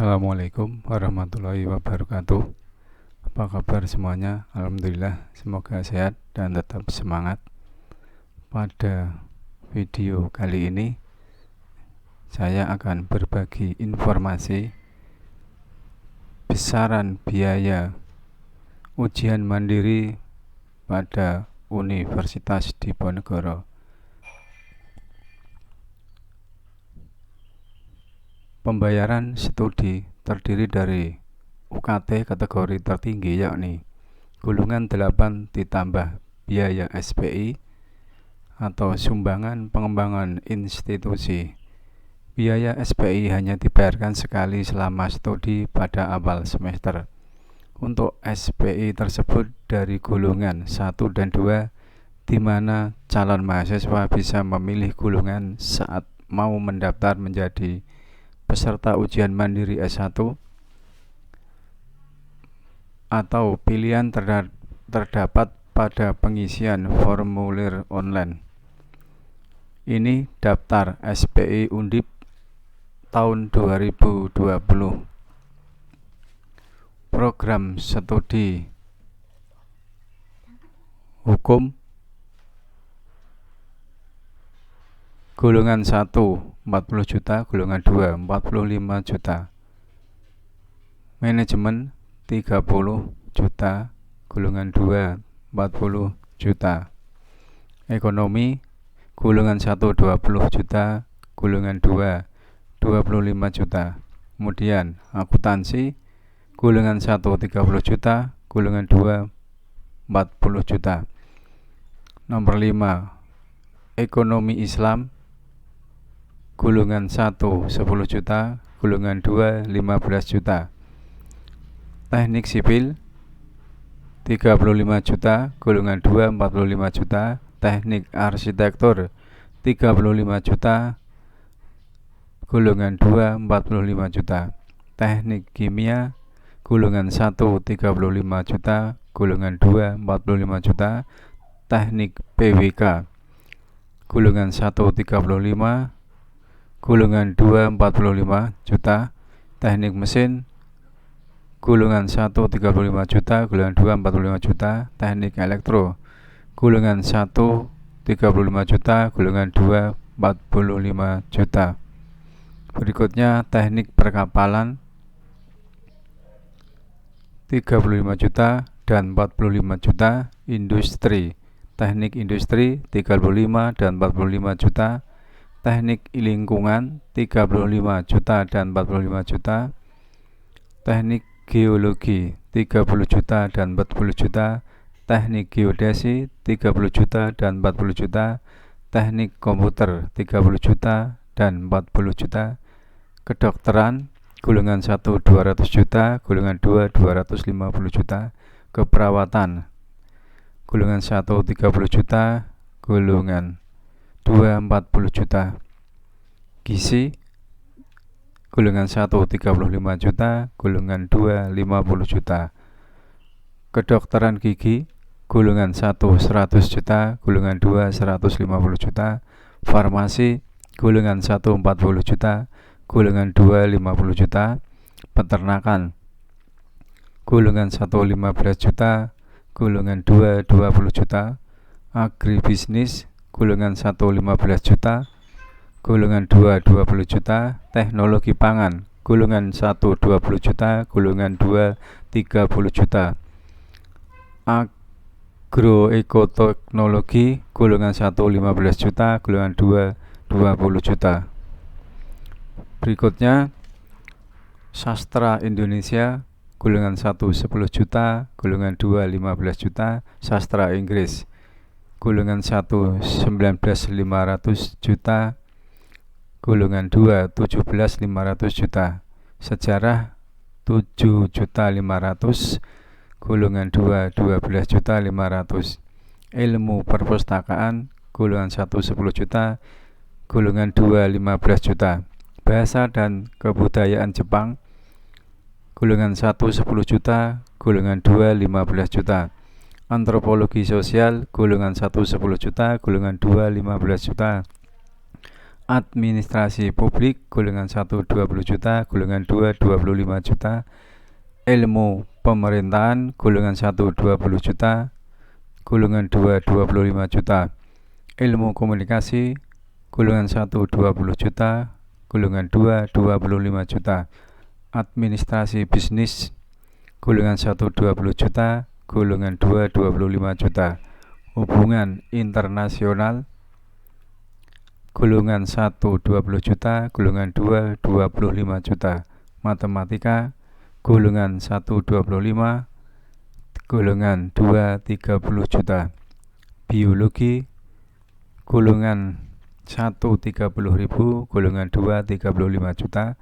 Assalamualaikum warahmatullahi wabarakatuh. Apa kabar semuanya? Alhamdulillah, semoga sehat dan tetap semangat. Pada video kali ini saya akan berbagi informasi besaran biaya ujian mandiri pada Universitas Diponegoro. Pembayaran studi terdiri dari UKT kategori tertinggi, yakni gulungan 8 ditambah biaya SPI atau sumbangan pengembangan institusi. Biaya SPI hanya dibayarkan sekali selama studi pada awal semester. Untuk SPI tersebut dari gulungan 1 dan 2, di mana calon mahasiswa bisa memilih gulungan saat mau mendaftar menjadi peserta ujian mandiri S1 atau pilihan terdapat pada pengisian formulir online. Ini daftar SPI Undip tahun 2020. Program studi hukum gulungan 1 40 juta, gulungan 2 45 juta. Manajemen 30 juta, gulungan 2 40 juta. Ekonomi gulungan 1 20 juta, gulungan 2 25 juta. Kemudian akuntansi gulungan 1 30 juta, gulungan 2 40 juta. Nomor 5, ekonomi Islam gulungan 1 10 juta, gulungan 2 15 juta. Teknik sipil 35 juta, gulungan 2 45 juta. Teknik arsitektur 35 juta, gulungan 2 45 juta. Teknik kimia gulungan 1 35 juta, gulungan 2 45 juta. Teknik PWK gulungan 1 35, gulungan 2 45 juta. Teknik mesin gulungan 1 35 juta, gulungan 2 45 juta. Teknik elektro gulungan 1 35 juta, gulungan 2 45 juta. Berikutnya teknik perkapalan 35 juta dan 45 juta. Industri, teknik industri 35 dan 45 juta. Teknik lingkungan 35 juta dan 45 juta. Teknik geologi 30 juta dan 40 juta. Teknik geodesi 30 juta dan 40 juta. Teknik komputer 30 juta dan 40 juta. Kedokteran gulungan 1 200 juta, gulungan 2 250 juta. Keperawatan gulungan 1 30 juta, gulungan 2 40 juta. Gizi gulungan 1 35 juta, gulungan 2 50 juta. Kedokteran gigi gulungan 1 100 juta, gulungan 2 150 juta. Farmasi gulungan 1 40 juta, gulungan 2 50 juta. Peternakan gulungan 1 15 juta, gulungan 2 20 juta. Agribisnis gulungan 1 15 juta, gulungan 2 20 juta. Teknologi pangan gulungan 1 20 juta, gulungan 2 30 juta. Agroekoteknologi gulungan 1 15 juta, gulungan 2 20 juta. Berikutnya sastra Indonesia gulungan 1 10 juta, gulungan 2 15 juta. Sastra Inggris gulungan 1 19.500 juta, gulungan 2 17.500 juta. Sejarah 7.500.000, gulungan 2 12.500. Ilmu perpustakaan gulungan 1 10 juta, gulungan 2 15 juta. Bahasa dan kebudayaan Jepang gulungan 1 10 juta, gulungan 2 15 juta. Antropologi sosial gulungan 1 10 juta, gulungan 2 15 juta. Administrasi publik golongan 1 20 juta, golongan 2 25 juta. Ilmu pemerintahan golongan 1 20 juta, golongan 2 25 juta. Ilmu komunikasi golongan 1 20 juta, golongan 2 25 juta. Administrasi bisnis golongan 1 20 juta, golongan 2 25 juta. Hubungan internasional golongan 1 20 juta, golongan 2 25 juta. Matematika golongan 1 25, golongan 2 30 juta. Biologi golongan 1 30.000, golongan 2 35 juta.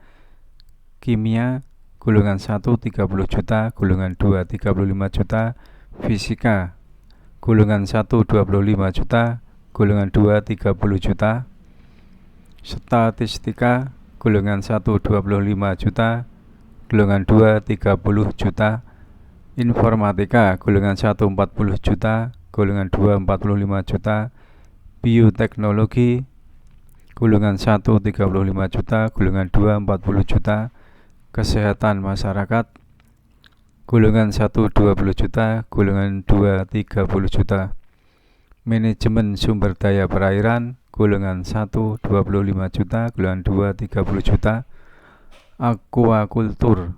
Kimia golongan 1 30 juta, golongan 2 35 juta. Fisika golongan 1 25 juta, golongan 2 30 juta. Statistika golongan 1 25 juta, golongan 2 30 juta. Informatika golongan 1 40 juta, golongan 2 45 juta. Bioteknologi golongan 1 35 juta, golongan 2 40 juta. Kesehatan masyarakat golongan 1 20 juta, golongan 2 30 juta. Manajemen sumber daya perairan golongan 1 25 juta, golongan 2 30 juta. Aquakultur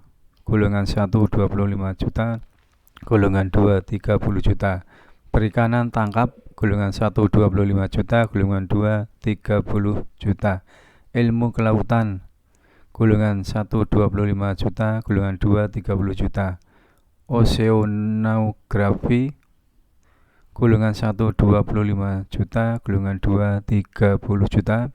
golongan 1 25 juta, golongan 2 30 juta. Perikanan tangkap golongan 1 25 juta, golongan 2 30 juta. Ilmu kelautan golongan 1 25 juta, golongan 2 30 juta. Oceanografi golongan 1 25 juta, golongan 2 30 juta.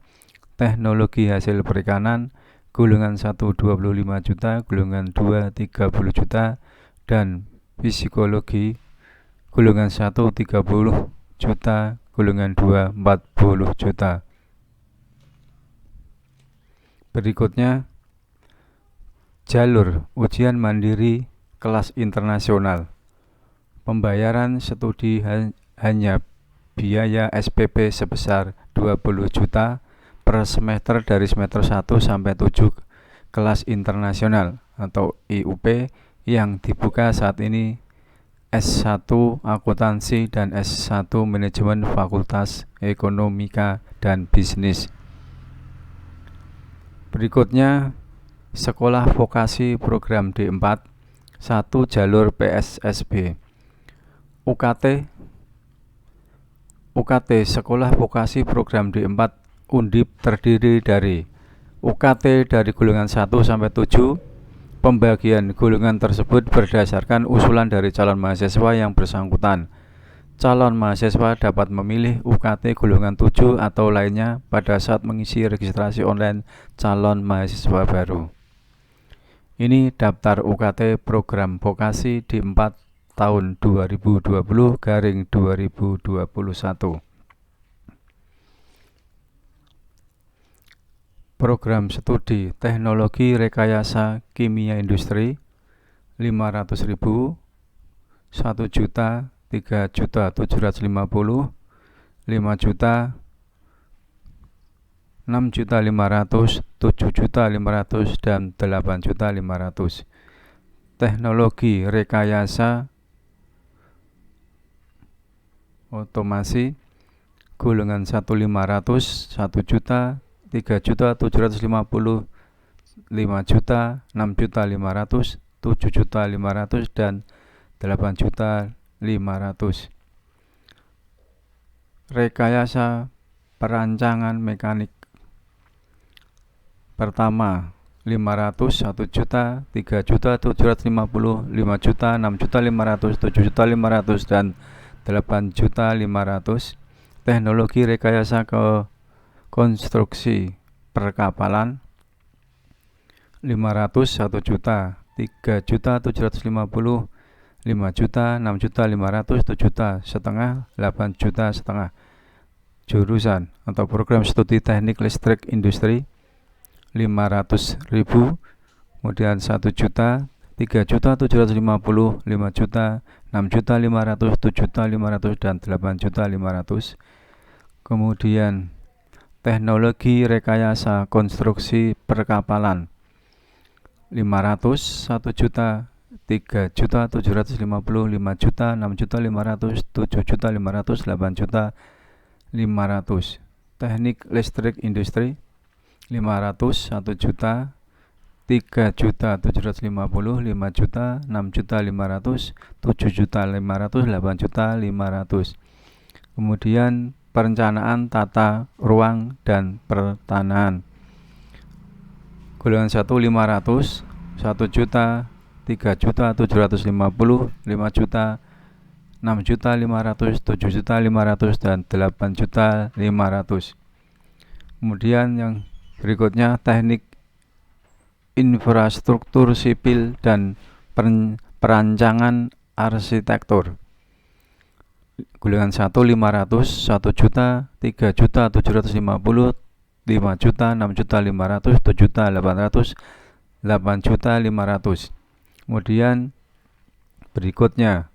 Teknologi hasil perikanan golongan 1 25 juta, golongan 2 30 juta. Dan psikologi golongan 1 30 juta, golongan 2 40 juta. Berikutnya jalur ujian mandiri kelas internasional. Pembayaran studi hanya biaya SPP sebesar 20 juta per semester dari semester 1 sampai 7 kelas internasional atau IUP yang dibuka saat ini S1 Akuntansi dan S1 Manajemen Fakultas Ekonomika dan Bisnis. Berikutnya sekolah vokasi program D4 1 jalur PSSB. UKT sekolah vokasi program D4 Undip terdiri dari UKT dari golongan 1 sampai 7. Pembagian golongan tersebut berdasarkan usulan dari calon mahasiswa yang bersangkutan. Calon mahasiswa dapat memilih UKT golongan 7 atau lainnya pada saat mengisi registrasi online calon mahasiswa baru. Ini daftar UKT program vokasi D4 tahun 2020/2021. Program studi Teknologi Rekayasa Kimia Industri 500.000, 1 juta, 3 juta 750, 5 juta, 6 juta 500, 7 juta 500, dan 8 juta 500. Teknologi Rekayasa Otomasi golongan 1 500, 1 juta, 3 juta 750, 5 juta, 6 juta 500, 7 juta 500, dan 8 juta 500. Rekayasa perancangan mekanik pertama 500, 1 juta, 3 juta 750, 5 juta, 6 juta 500, 7 juta 500, dan 8 juta 500. Teknologi rekayasa konstruksi perkapalan 500, 1 juta, 3 juta 750, 5 juta, 6 juta 500, 7 juta setengah, 8 juta setengah. Jurusan atau program studi teknik listrik industri 500.000, kemudian 1 juta, 3 juta 750, 5 juta, 6 juta 500, 7 juta 500, dan 8 juta 500. Kemudian teknologi rekayasa konstruksi perkapalan 500, 1 juta, 3 juta 750, 5 juta, 6 juta 500, 7 juta 500, 8 juta 500. Teknik listrik industri 500, 1 juta, 3 juta 750, 5 juta, 6 juta 500, 7 juta 500, 8 juta 500. Kemudian perencanaan tata ruang dan pertanahan golongan 1 500, 1 juta, 3 juta 750, 5 juta, 6 juta 500, 7 juta 500, dan 8 juta 500. Kemudian yang berikutnya teknik infrastruktur sipil dan perancangan arsitektur golongan 1 500, 1 juta, 3 juta 750, 5 juta, 6 juta 500, 7 juta 800, 8 juta 500. Kemudian berikutnya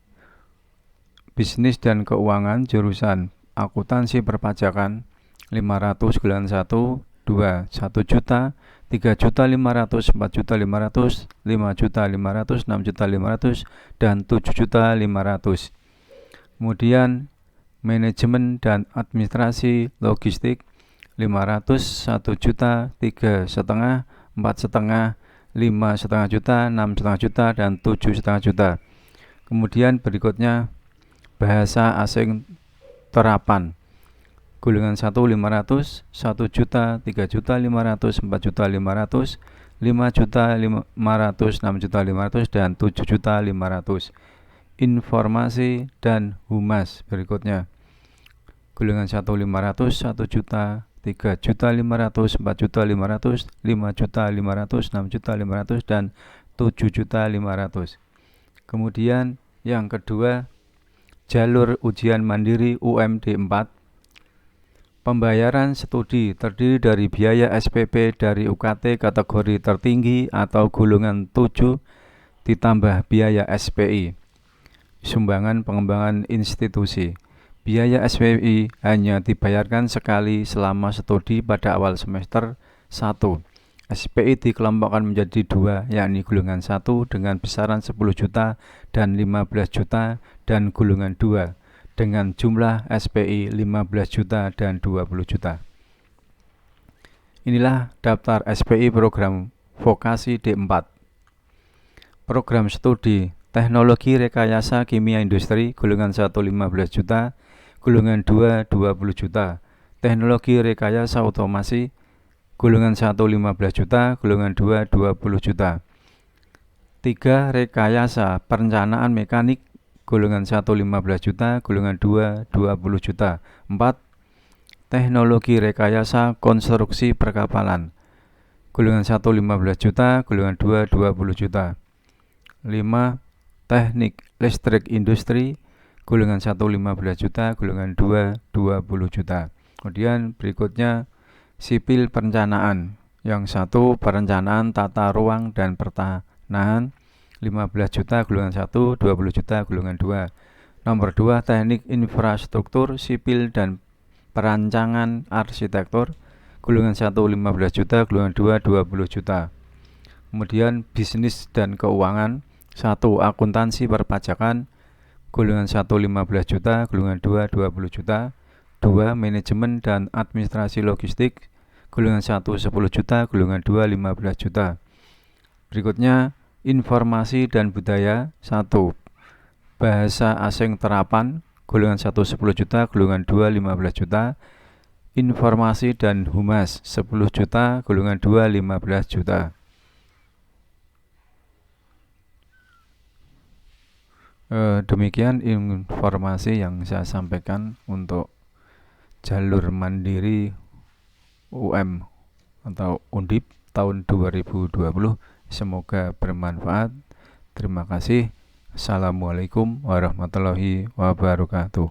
bisnis dan keuangan jurusan akuntansi perpajakan 500 golongan 1, 2, 1 juta, 3 juta 500, 4 juta 500, 5 juta 500, 6 juta 500, dan 7 juta 500. Kemudian manajemen dan administrasi logistik 500, 1 juta, 3,5, 4,5, 5,5 juta, 6,5 juta, dan 7,5 juta. Kemudian berikutnya bahasa asing terapan golongan 1 500, 1 juta, 3 juta 500, 4 juta 500, 5 juta 500, 6 juta 500, dan 7 juta 500. Informasi dan humas berikutnya golongan 1 500, 1 juta, 3 juta 500, 4 juta 500, 5 juta 500, 6 juta 500, dan 7 juta 500. Kemudian yang kedua jalur ujian mandiri UMD 4. Pembayaran studi terdiri dari biaya SPP dari UKT kategori tertinggi atau golongan 7 ditambah biaya SPI. Sumbangan pengembangan institusi. Biaya SPI hanya dibayarkan sekali selama studi pada awal semester 1. SPI dikelompokkan menjadi 2, yakni golongan 1 dengan besaran 10 juta dan 15 juta, dan golongan 2 dengan jumlah SPI 15 juta dan 20 juta. Inilah daftar SPI program vokasi D4. Program studi Teknologi Rekayasa Kimia Industri golongan 1 15 juta, golongan 2 20 juta. Teknologi Rekayasa Otomasi golongan 1 15 juta, golongan 2 20 juta. 3 Rekayasa Perencanaan Mekanik golongan 1 15 juta, golongan 2 20 juta. 4 Teknologi Rekayasa Konstruksi Perkapalan golongan 1 15 juta, golongan 2 20 juta. 5 Teknik Listrik Industri golongan 1 15 juta, golongan 2 20 juta. Kemudian berikutnya sipil perencanaan. Yang 1 perencanaan tata ruang dan pertanahan 15 juta golongan 1, 20 juta golongan 2. Nomor 2 teknik infrastruktur sipil dan perancangan arsitektur golongan 1 15 juta, golongan 2 20 juta. Kemudian bisnis dan keuangan 1 akuntansi perpajakan golongan 1 15 juta, golongan 2 20 juta. 2 manajemen dan administrasi logistik golongan 1 10 juta, golongan 2 15 juta. Berikutnya informasi dan budaya 1 bahasa asing terapan golongan 1 10 juta, golongan 2 15 juta. Informasi dan humas 10 juta, golongan 2 15 juta. Demikian informasi yang saya sampaikan untuk jalur mandiri UM atau Undip tahun 2020. Semoga bermanfaat. Terima kasih. Assalamualaikum warahmatullahi wabarakatuh.